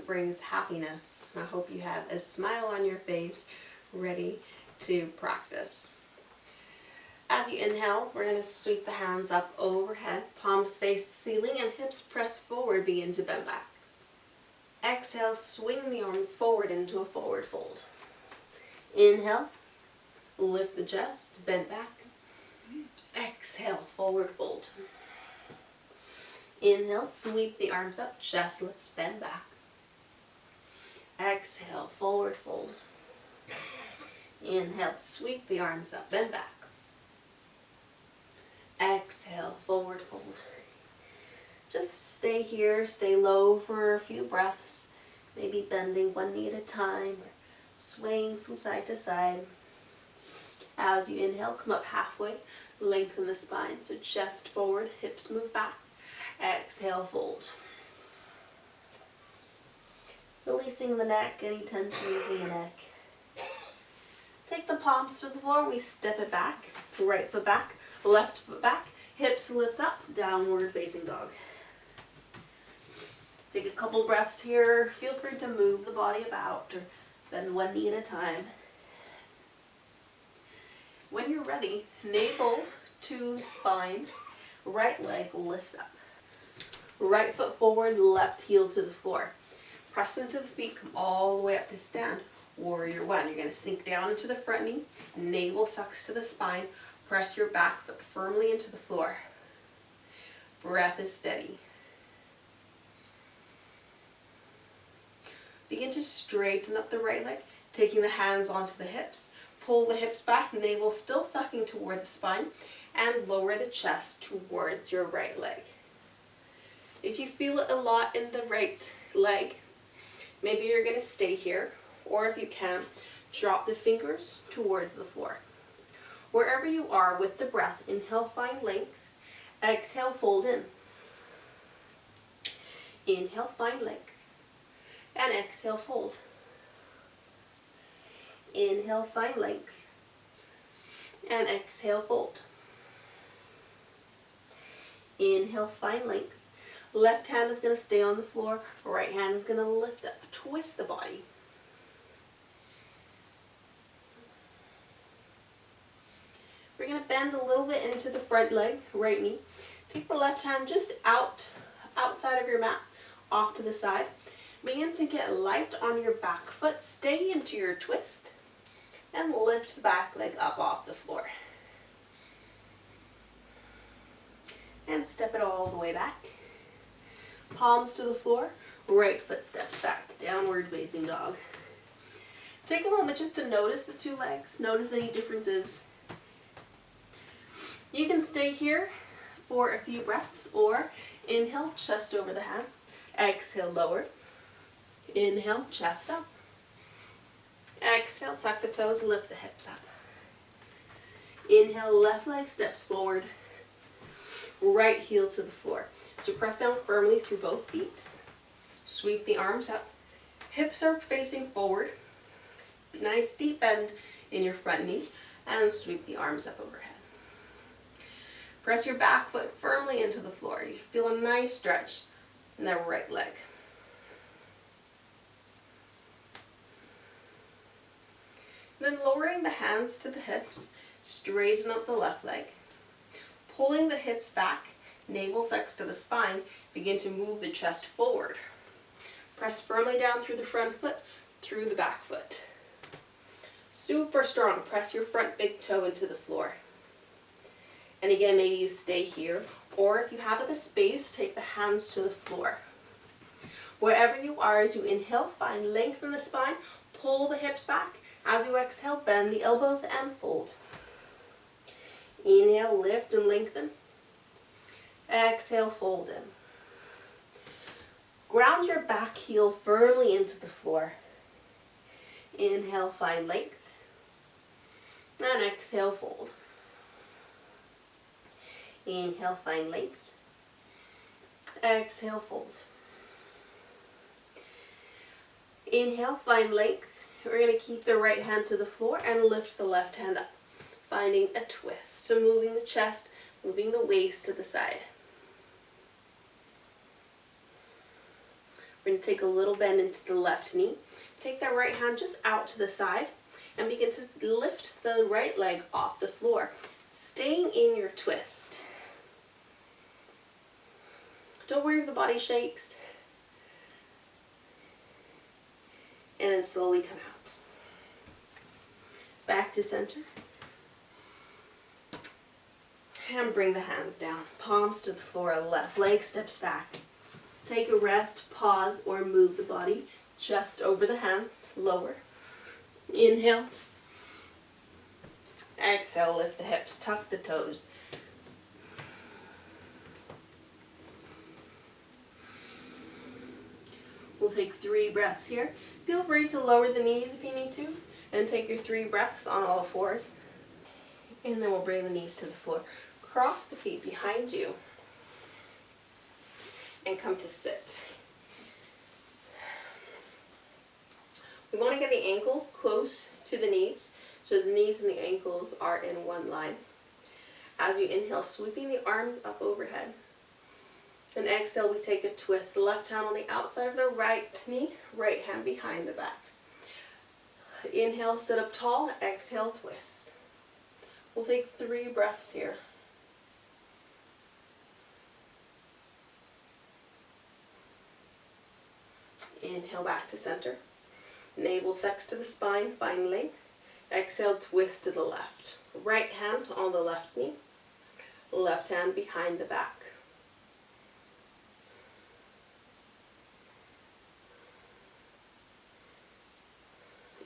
brings happiness. I hope you have a smile on your face, ready to practice. As you inhale, we're going to sweep the hands up overhead, palms face the ceiling, and hips press forward, begin to bend back. Exhale, swing the arms forward into a forward fold. Inhale, lift the chest, bend back. Exhale, forward fold. Inhale, sweep the arms up, chest lifts, bend back. Exhale, forward fold. Inhale, sweep the arms up, bend back. Exhale, forward fold. Just stay here, stay low for a few breaths, maybe bending one knee at a time, or swaying from side to side. As you inhale, come up halfway, lengthen the spine, so chest forward, hips move back. Exhale, fold. Releasing the neck, any tensions in the neck. Take the palms to the floor, we step it back, right foot back, left foot back, hips lift up, downward facing dog. Take a couple breaths here, feel free to move the body about or bend one knee at a time. When you're ready, navel to the spine, right leg lifts up. Right foot forward, left heel to the floor. Press into the feet, come all the way up to stand. Warrior one. You're going to sink down into the front knee, navel sucks to the spine, press your back foot firmly into the floor. Breath is steady. Begin to straighten up the right leg, taking the hands onto the hips. Pull the hips back, navel still sucking toward the spine, and lower the chest towards your right leg. If you feel it a lot in the right leg, maybe you're going to stay here, or if you can, drop the fingers towards the floor. Wherever you are with the breath, inhale, find length. Exhale, fold in. Inhale, find length. And exhale, fold. Inhale, find length. And exhale, fold. Inhale, find length. Left hand is going to stay on the floor. Right hand is going to lift up. Twist the body. We're going to bend a little bit into the front leg, right knee. Take the left hand just outside of your mat, off to the side. Begin to get light on your back foot. Stay into your twist. And lift the back leg up off the floor. And step it all the way back. Palms to the floor, right foot steps back, downward facing dog. Take a moment just to notice the two legs, notice any differences. You can stay here for a few breaths, or inhale, chest over the hands, exhale, lower. Inhale, chest up. Exhale, tuck the toes, lift the hips up. Inhale, left leg steps forward, right heel to the floor. So press down firmly through both feet. Sweep the arms up. Hips are facing forward. Nice deep bend in your front knee. And sweep the arms up overhead. Press your back foot firmly into the floor. You feel a nice stretch in that right leg. Then lowering the hands to the hips, straighten up the left leg. Pulling the hips back, navel sucks to the spine, begin to move the chest forward. Press firmly down through the front foot, through the back foot. Super strong. Press your front big toe into the floor. And again, maybe you stay here, or if you have the space, take the hands to the floor. Wherever you are, as you inhale, find length in the spine, pull the hips back. As you exhale, bend the elbows and fold. Inhale, lift and lengthen. Exhale, fold in. Ground your back heel firmly into the floor. Inhale, find length. And exhale, fold. Inhale, find length. Exhale, fold. Inhale, find length. We're going to keep the right hand to the floor and lift the left hand up, finding a twist. So moving the chest, moving the waist to the side. We're going to take a little bend into the left knee. Take that right hand just out to the side and begin to lift the right leg off the floor, staying in your twist. Don't worry if the body shakes. And then slowly come out. Back to center. And bring the hands down. Palms to the floor, left leg steps back. Take a rest, pause, or move the body just over the hands, lower. Inhale. Exhale, lift the hips, tuck the toes. We'll take 3 breaths here. Feel free to lower the knees if you need to, and take your 3 breaths on all fours. And then we'll bring the knees to the floor. Cross the feet behind you and come to sit. We want to get the ankles close to the knees, so the knees and the ankles are in one line. As you inhale, sweeping the arms up overhead. And exhale, we take a twist. Left hand on the outside of the right knee, right hand behind the back. Inhale, sit up tall. Exhale, twist. We'll take 3 breaths here. Inhale, back to center. Navel sucks to the spine, find length. Exhale, twist to the left. Right hand on the left knee. Left hand behind the back.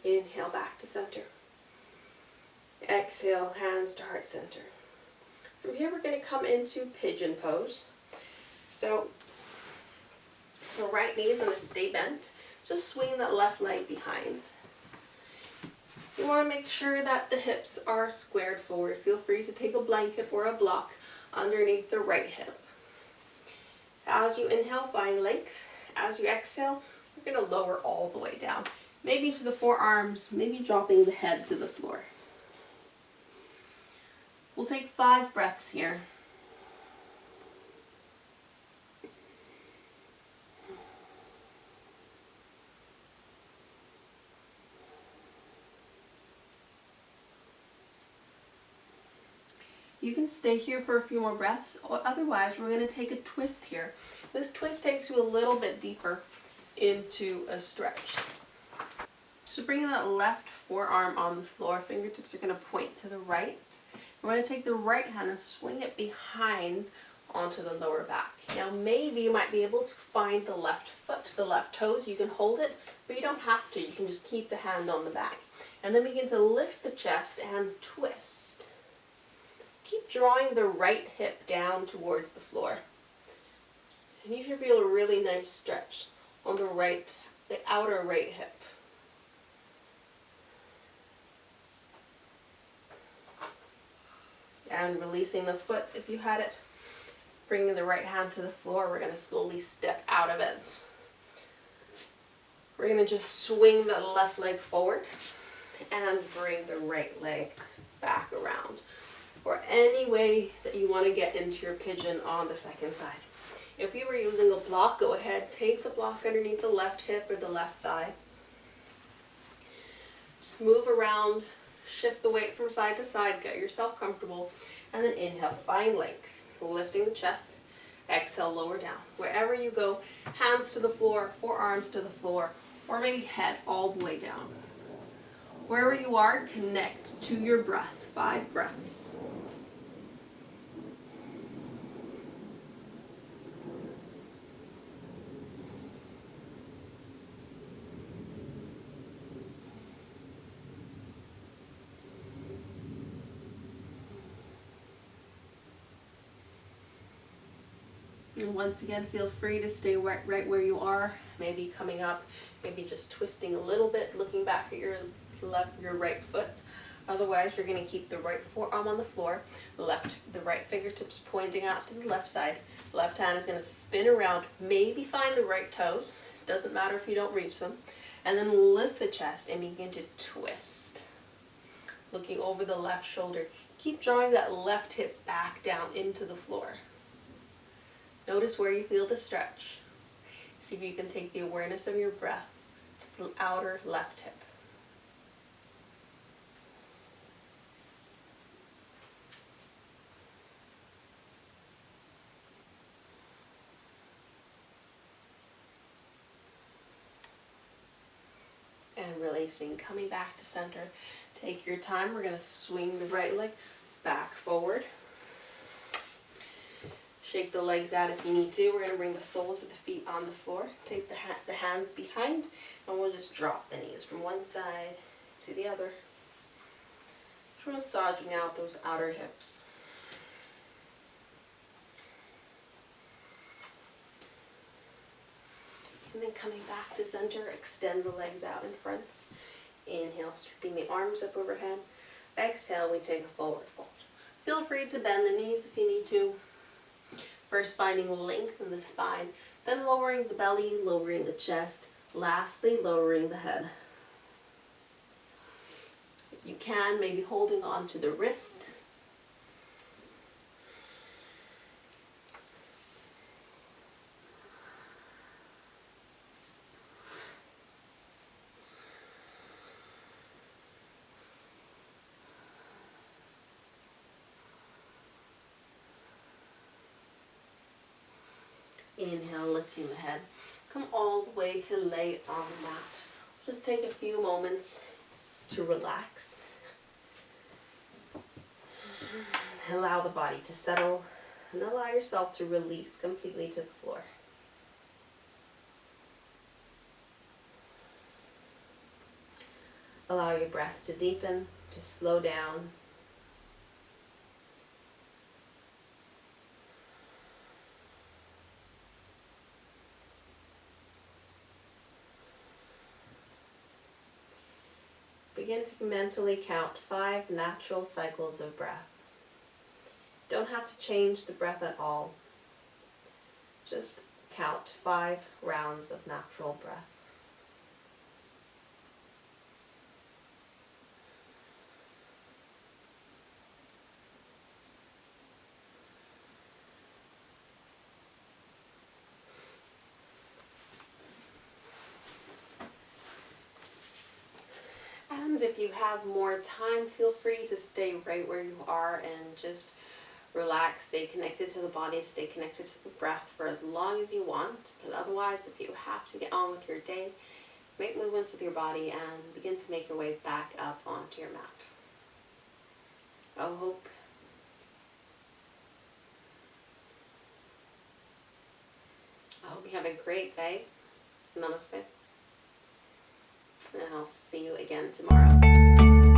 Inhale, back to center. Exhale, hands to heart center. From here, we're going to come into pigeon pose. So, the right knee is going to stay bent. Just swing that left leg behind. You want to make sure that the hips are squared forward. Feel free to take a blanket or a block underneath the right hip. As you inhale, find length. As you exhale, we're going to lower all the way down. Maybe to the forearms, maybe dropping the head to the floor. We'll take 5 breaths here. You can stay here for a few more breaths, or otherwise we're going to take a twist here. This twist takes you a little bit deeper into a stretch. So bringing that left forearm on the floor, fingertips are going to point to the right. We're going to take the right hand and swing it behind onto the lower back. Now maybe you might be able to find the left foot, the left toes. You can hold it, but you don't have to. You can just keep the hand on the back. And then begin to lift the chest and twist. Keep drawing the right hip down towards the floor. And you should feel a really nice stretch on the outer right hip. And releasing the foot if you had it. Bringing the right hand to the floor, we're going to slowly step out of it. We're going to just swing the left leg forward and bring the right leg back around. Or any way that you want to get into your pigeon on the second side. If you were using a block, go ahead, take the block underneath the left hip or the left thigh. Move around, shift the weight from side to side, get yourself comfortable, and then inhale, find length. Lifting the chest, exhale, lower down. Wherever you go, hands to the floor, forearms to the floor, or maybe head all the way down. Wherever you are, connect to your breath. 5 breaths. And once again, feel free to stay right where you are, maybe coming up, maybe just twisting a little bit, looking back at your right foot. Otherwise, you're going to keep the right forearm on the floor, the right fingertips pointing out to the left side. Left hand is going to spin around, maybe find the right toes, doesn't matter if you don't reach them, and then lift the chest and begin to twist. Looking over the left shoulder, keep drawing that left hip back down into the floor. Notice where you feel the stretch. See if you can take the awareness of your breath to the outer left hip. And releasing, coming back to center. Take your time. We're going to swing the right leg back forward. Shake the legs out if you need to. We're going to bring the soles of the feet on the floor. Take the hands behind, and we'll just drop the knees from one side to the other. Just massaging out those outer hips. And then coming back to center, extend the legs out in front. Inhale, sweeping the arms up overhead. Exhale, we take a forward fold. Feel free to bend the knees if you need to. First finding length in the spine, then lowering the belly, lowering the chest, lastly lowering the head. If you can, maybe holding on to the wrist. Inhale, lifting the head. Come all the way to lay on the mat. Just take a few moments to relax. Allow the body to settle and allow yourself to release completely to the floor. Allow your breath to deepen, to slow down. Begin to mentally count 5 natural cycles of breath. Don't have to change the breath at all. Just count 5 rounds of natural breath. And if you have more time, feel free to stay right where you are and just relax, stay connected to the body, stay connected to the breath for as long as you want. But otherwise, if you have to get on with your day, make movements with your body and begin to make your way back up onto your mat. I hope you have a great day. Namaste. And I'll see you again tomorrow.